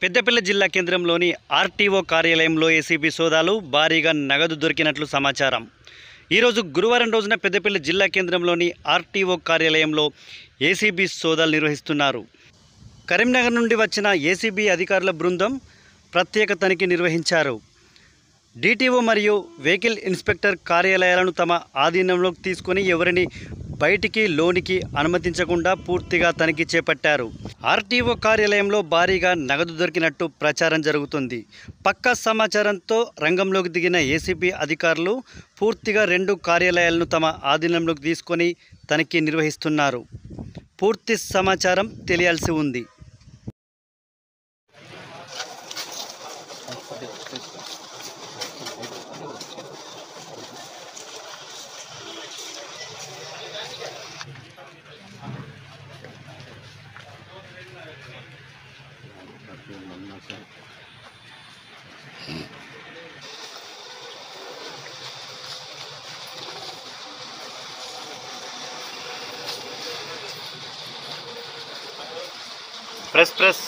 పెద్దపల్లి జిల్లా కేంద్రంలోని ఆర్టీఓ కార్యాలయంలో ఏసీబీ సోదాలు భారీగా నగదు దొరికినట్లు సమాచారం. ఈరోజు గురువారం రోజున పెద్దపల్లి జిల్లా కేంద్రంలోని ఆర్టీఓ కార్యాలయంలో ఏసీబీ సోదాలు నిర్వహిస్తున్నారు. కరీంనగర్ నుండి వచ్చిన ఏసీబీ అధికారుల బృందం ప్రత్యేక తనిఖీ నిర్వహించారు. డిటిఓ మరియు వెహికల్ ఇన్స్పెక్టర్ కార్యాలయాలను తమ ఆధీనంలోకి తీసుకొని ఎవరిని బయటికి లోనికి అనుమతించకుండా పూర్తిగా తనిఖీ చేపట్టారు. ఆర్టీఓ కార్యాలయంలో భారీగా నగదు దొరికినట్టు ప్రచారం జరుగుతుంది. పక్కా సమాచారంతో రంగంలోకి దిగిన ఏసీబీ అధికారులు పూర్తిగా 2 కార్యాలయాలను తమ ఆధీనంలోకి తీసుకొని తనిఖీ నిర్వహిస్తున్నారు. పూర్తి సమాచారం తెలియాల్సి ఉంది. ప్రెస్